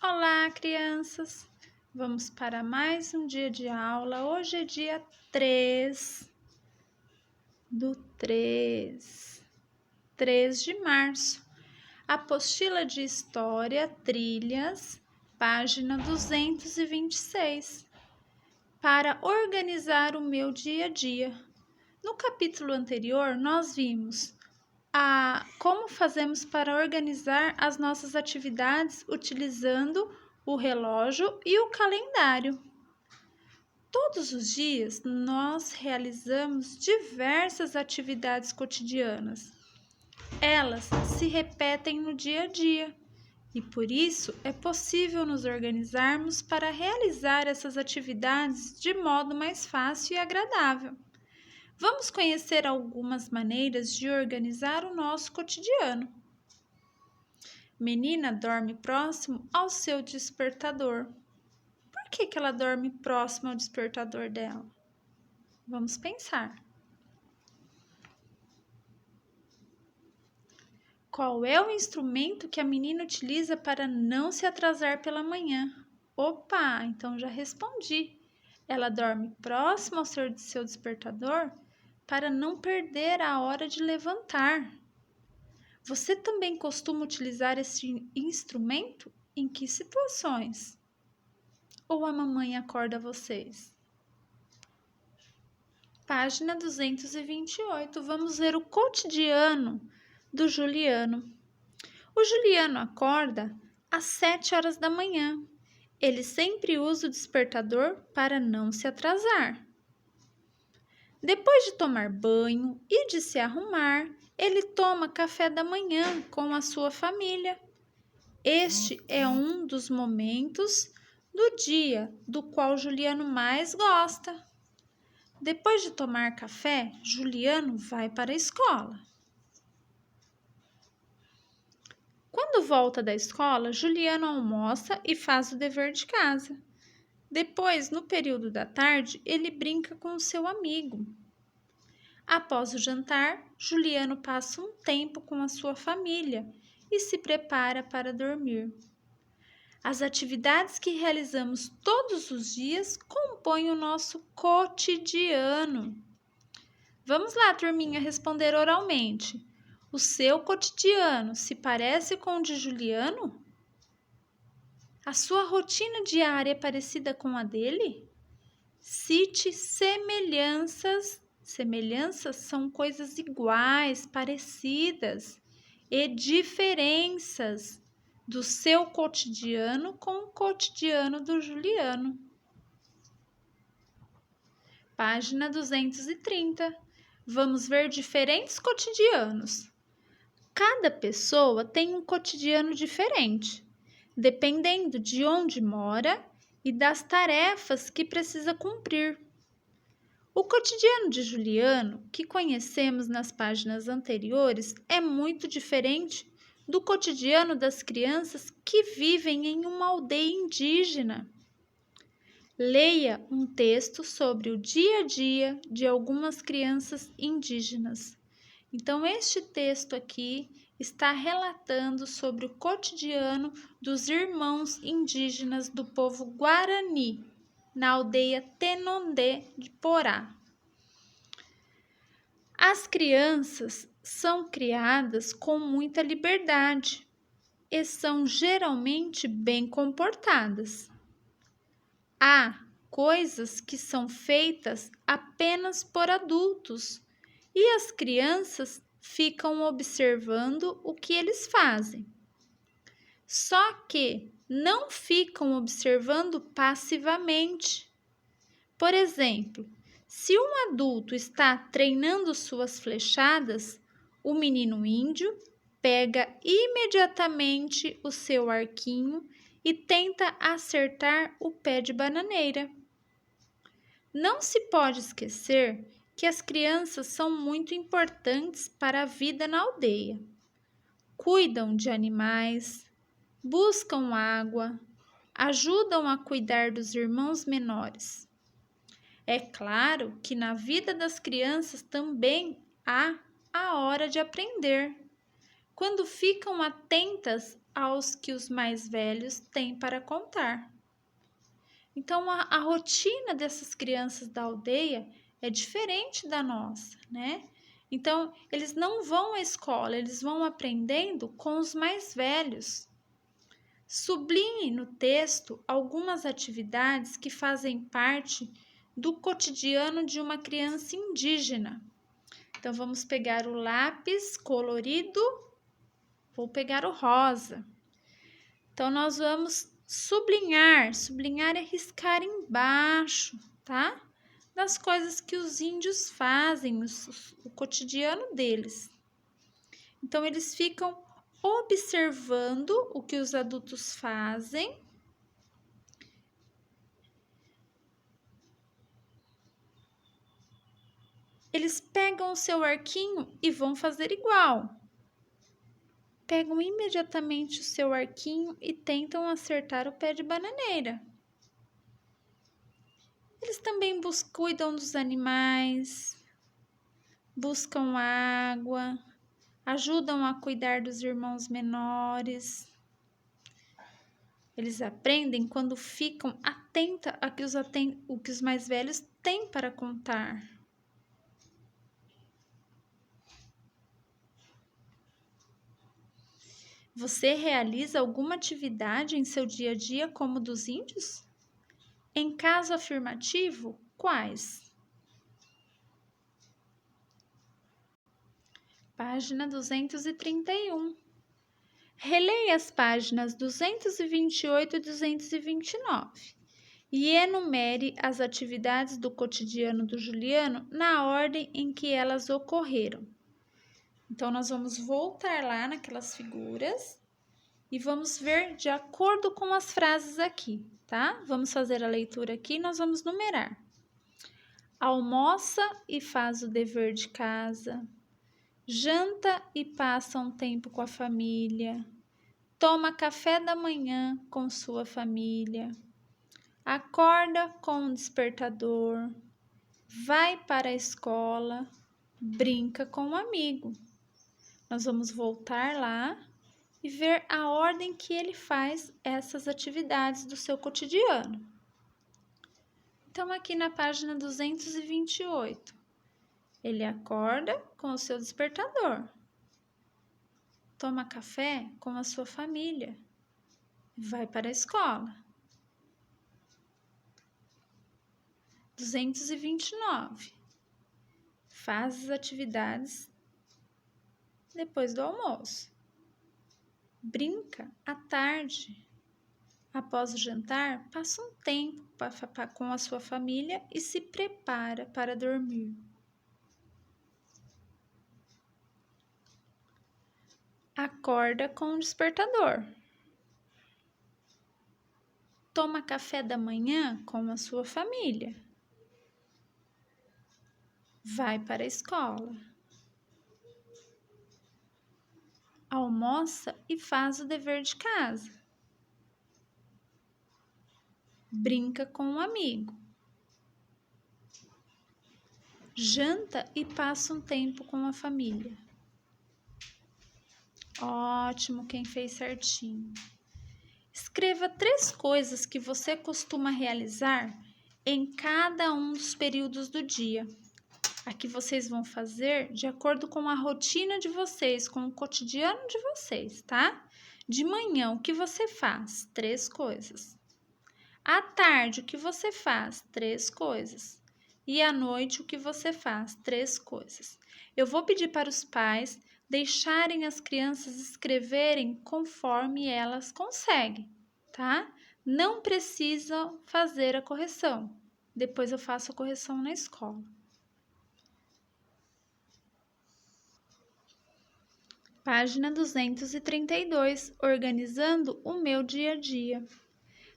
Olá, crianças! Vamos para mais um dia de aula. Hoje é dia 3 de março. Apostila de História, Trilhas, página 226. Para organizar o meu dia a dia. No capítulo anterior, nós vimos como fazemos para organizar as nossas atividades utilizando o relógio e o calendário. Todos os dias nós realizamos diversas atividades cotidianas. Elas se repetem no dia a dia e por isso é possível nos organizarmos para realizar essas atividades de modo mais fácil e agradável. Vamos conhecer algumas maneiras de organizar o nosso cotidiano. Menina dorme próximo ao seu despertador. Por que ela dorme próximo ao despertador dela? Vamos pensar. Qual é o instrumento que a menina utiliza para não se atrasar pela manhã? Opa, então já respondi. Ela dorme próximo ao seu despertador para não perder a hora de levantar. Você também costuma utilizar esse instrumento? Em que situações? Ou a mamãe acorda vocês? Página 228. Vamos ver o cotidiano do Juliano. O Juliano acorda às 7 horas da manhã. Ele sempre usa o despertador para não se atrasar. Depois de tomar banho e de se arrumar, ele toma café da manhã com a sua família. Este é um dos momentos do dia do qual Juliano mais gosta. Depois de tomar café, Juliano vai para a escola. Quando volta da escola, Juliano almoça e faz o dever de casa. Depois, no período da tarde, ele brinca com seu amigo. Após o jantar, Juliano passa um tempo com a sua família e se prepara para dormir. As atividades que realizamos todos os dias compõem o nosso cotidiano. Vamos lá, turminha, responder oralmente. O seu cotidiano se parece com o de Juliano? A sua rotina diária é parecida com a dele? Cite semelhanças. Semelhanças são coisas iguais, parecidas, e diferenças do seu cotidiano com o cotidiano do Juliano. Página 230. Vamos ver diferentes cotidianos. Cada pessoa tem um cotidiano diferente, dependendo de onde mora e das tarefas que precisa cumprir. O cotidiano de Juliano, que conhecemos nas páginas anteriores, é muito diferente do cotidiano das crianças que vivem em uma aldeia indígena. Leia um texto sobre o dia a dia de algumas crianças indígenas. Então, este texto aqui está relatando sobre o cotidiano dos irmãos indígenas do povo Guarani, na aldeia Tenondê de Porá. As crianças são criadas com muita liberdade e são geralmente bem comportadas. Há coisas que são feitas apenas por adultos e as crianças ficam observando o que eles fazem. Só que não ficam observando passivamente. Por exemplo, se um adulto está treinando suas flechadas, o menino índio pega imediatamente o seu arquinho e tenta acertar o pé de bananeira. Não se pode esquecer que as crianças são muito importantes para a vida na aldeia. Cuidam de animais, buscam água, ajudam a cuidar dos irmãos menores. É claro que na vida das crianças também há a hora de aprender. Quando ficam atentas aos que os mais velhos têm para contar. Então, a rotina dessas crianças da aldeia é diferente da nossa, né? Então, eles não vão à escola, eles vão aprendendo com os mais velhos. Sublinhe no texto algumas atividades que fazem parte do cotidiano de uma criança indígena. Então, vamos pegar o lápis colorido, vou pegar o rosa. Então, nós vamos sublinhar. Sublinhar é riscar embaixo, tá? Das coisas que os índios fazem, o cotidiano deles. Então, eles ficam observando o que os adultos fazem. Eles pegam o seu arquinho e vão fazer igual. Pegam imediatamente o seu arquinho e tentam acertar o pé de bananeira. Eles também cuidam dos animais, buscam água, ajudam a cuidar dos irmãos menores. Eles aprendem quando ficam atentos o que os mais velhos têm para contar. Você realiza alguma atividade em seu dia a dia como dos índios? Em caso afirmativo, quais? Página 231. Releia as páginas 228 e 229 e enumere as atividades do cotidiano do Juliano na ordem em que elas ocorreram. Então, nós vamos voltar lá naquelas figuras e vamos ver de acordo com as frases aqui, tá? Vamos fazer a leitura aqui e nós vamos numerar. Almoça e faz o dever de casa. Janta e passa um tempo com a família. Toma café da manhã com sua família. Acorda com um despertador. Vai para a escola. Brinca com um amigo. Nós vamos voltar lá e ver a ordem que ele faz essas atividades do seu cotidiano. Então, aqui na página 228, ele acorda com o seu despertador, toma café com a sua família, vai para a escola. 229, faz as atividades depois do almoço. Brinca à tarde. Após o jantar, passa um tempo com a sua família e se prepara para dormir. Acorda com o despertador. Toma café da manhã com a sua família. Vai para a escola. Almoça e faz o dever de casa. Brinca com um amigo. Janta e passa um tempo com a família. Ótimo, quem fez certinho. Escreva 3 coisas que você costuma realizar em cada um dos períodos do dia. Aqui vocês vão fazer de acordo com a rotina de vocês, com o cotidiano de vocês, tá? De manhã, o que você faz? 3 coisas. À tarde, o que você faz? 3 coisas. E à noite, o que você faz? 3 coisas. Eu vou pedir para os pais deixarem as crianças escreverem conforme elas conseguem, tá? Não precisam fazer a correção. Depois eu faço a correção na escola. Página 232, organizando o meu dia a dia.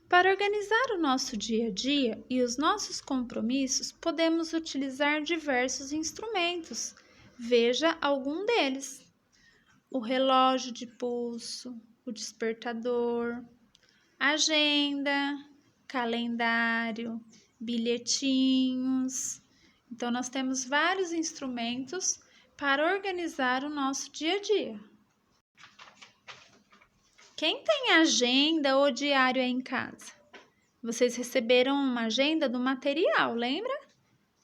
Para organizar o nosso dia a dia e os nossos compromissos, podemos utilizar diversos instrumentos. Veja algum deles: o relógio de pulso, o despertador, agenda, calendário, bilhetinhos. Então, nós temos vários instrumentos para organizar o nosso dia a dia. Quem tem agenda ou diário aí em casa? Vocês receberam uma agenda do material, lembra?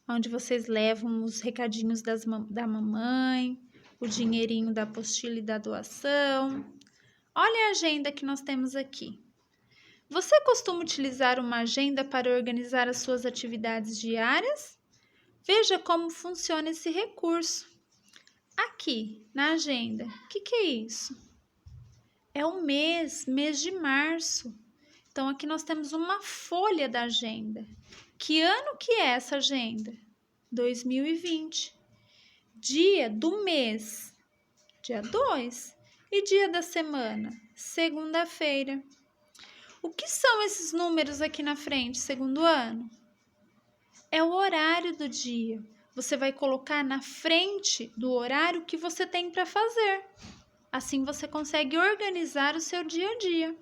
Onde vocês levam os recadinhos da mamãe, o dinheirinho da apostila e da doação. Olha a agenda que nós temos aqui. Você costuma utilizar uma agenda para organizar as suas atividades diárias? Veja como funciona esse recurso. Aqui, na agenda, o que é isso? É o mês de março. Então, aqui nós temos uma folha da agenda. Que ano que é essa agenda? 2020. Dia do mês, dia 2. E dia da semana? Segunda-feira. O que são esses números aqui na frente, segundo ano? É o horário do dia. Você vai colocar na frente do horário que você tem para fazer. Assim você consegue organizar o seu dia a dia.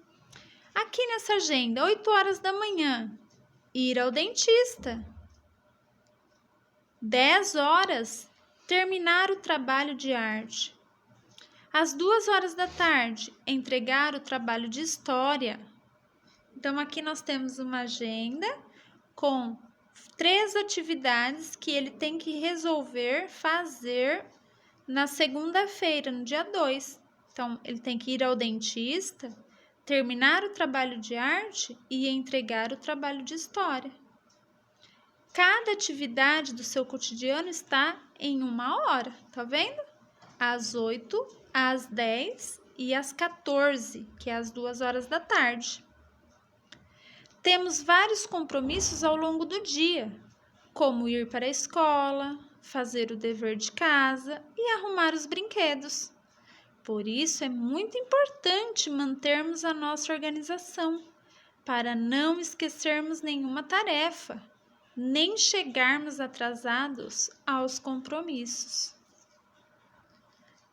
Aqui nessa agenda, 8 horas da manhã, ir ao dentista. 10 horas, terminar o trabalho de arte. Às 2 horas da tarde, entregar o trabalho de história. Então, aqui nós temos uma agenda com 3 atividades que ele tem que fazer na segunda-feira, no dia 2. Então, ele tem que ir ao dentista, terminar o trabalho de arte e entregar o trabalho de história. Cada atividade do seu cotidiano está em 1 hora, tá vendo? Às 8, às 10 e às 14, que é às 2 horas da tarde. Temos vários compromissos ao longo do dia, como ir para a escola, fazer o dever de casa e arrumar os brinquedos. Por isso, é muito importante mantermos a nossa organização, para não esquecermos nenhuma tarefa, nem chegarmos atrasados aos compromissos.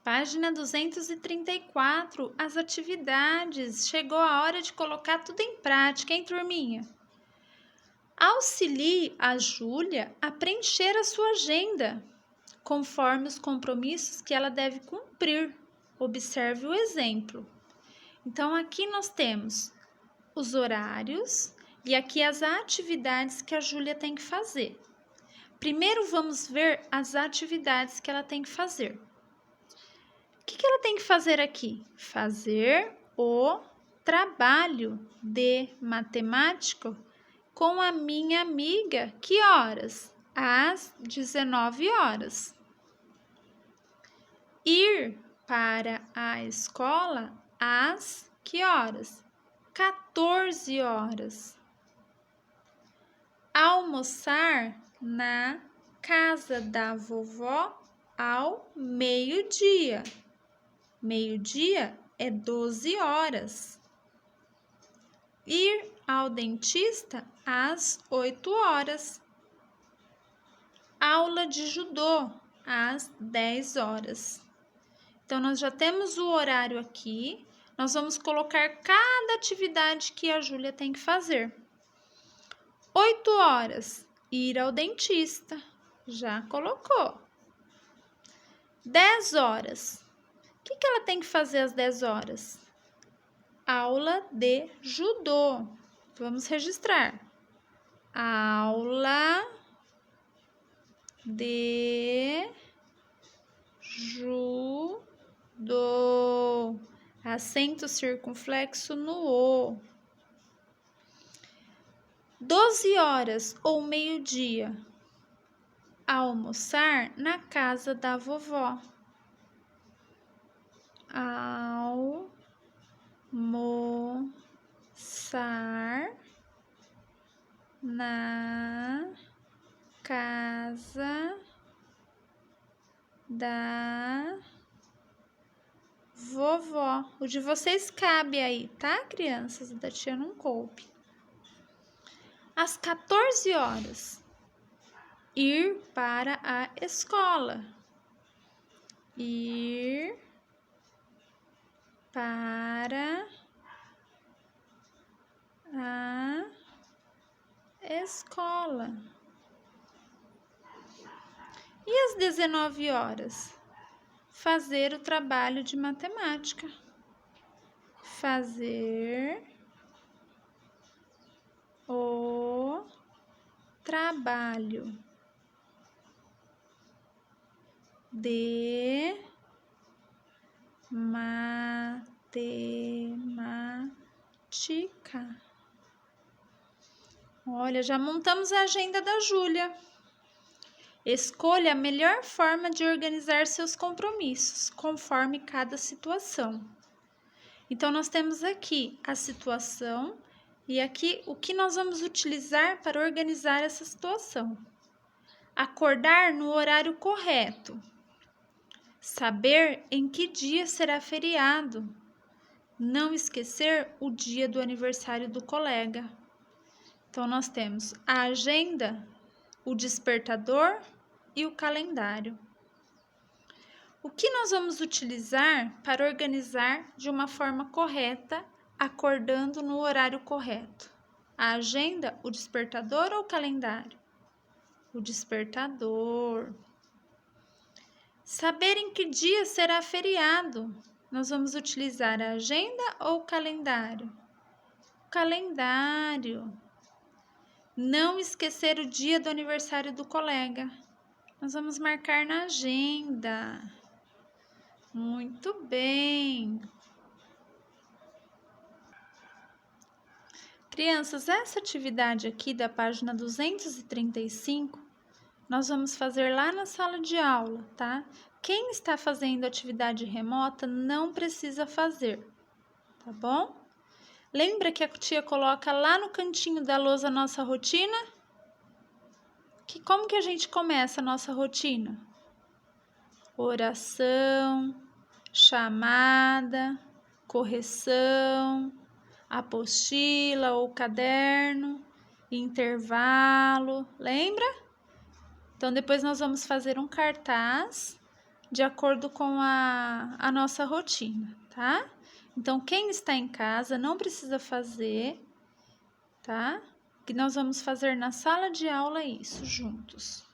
Página 234, as atividades. Chegou a hora de colocar tudo em prática, hein, turminha? Auxilie a Júlia a preencher a sua agenda, conforme os compromissos que ela deve cumprir. Observe o exemplo. Então, aqui nós temos os horários e aqui as atividades que a Júlia tem que fazer. Primeiro, vamos ver as atividades que ela tem que fazer. O que ela tem que fazer aqui? Fazer o trabalho de matemática com a minha amiga. Que horas? Às 19 horas. Ir para a escola às que horas? 14 horas. Almoçar na casa da vovó ao meio-dia. Meio-dia é 12 horas. Ir ao dentista às 8 horas. Aula de judô às 10 horas. Então, nós já temos o horário aqui. Nós vamos colocar cada atividade que a Júlia tem que fazer. 8 horas, ir ao dentista. Já colocou. 10 horas. O que ela tem que fazer às 10 horas? Aula de judô. Vamos registrar. Aula de judô. Acento circunflexo no O. 12 horas ou meio-dia. Almoçar na casa da vovó. Almoçar na casa da vovó. O de vocês cabe aí, tá, crianças? O da tia não coube. Às 14 horas, ir para a escola. Ir para a escola. E às 19 horas? Fazer o trabalho de matemática. fazer o trabalho de matemática. Olha, já montamos a agenda da Júlia. Escolha a melhor forma de organizar seus compromissos, conforme cada situação. Então, nós temos aqui a situação e aqui o que nós vamos utilizar para organizar essa situação. Acordar no horário correto. Saber em que dia será feriado. Não esquecer o dia do aniversário do colega. Então, nós temos a agenda, o despertador e o calendário. O que nós vamos utilizar para organizar de uma forma correta, acordando no horário correto? A agenda, o despertador ou o calendário? O despertador. Saber em que dia será feriado. Nós vamos utilizar a agenda ou o calendário? O calendário. Não esquecer o dia do aniversário do colega. Nós vamos marcar na agenda. Muito bem. Crianças, essa atividade aqui da página 235, nós vamos fazer lá na sala de aula, tá? Quem está fazendo atividade remota não precisa fazer, tá bom? Lembra que a tia coloca lá no cantinho da lousa a nossa rotina? Como que a gente começa a nossa rotina? Oração, chamada, correção, apostila ou caderno, intervalo, lembra? Então, depois nós vamos fazer um cartaz de acordo com a nossa rotina, tá? Então, quem está em casa não precisa fazer, tá? Que nós vamos fazer na sala de aula isso juntos.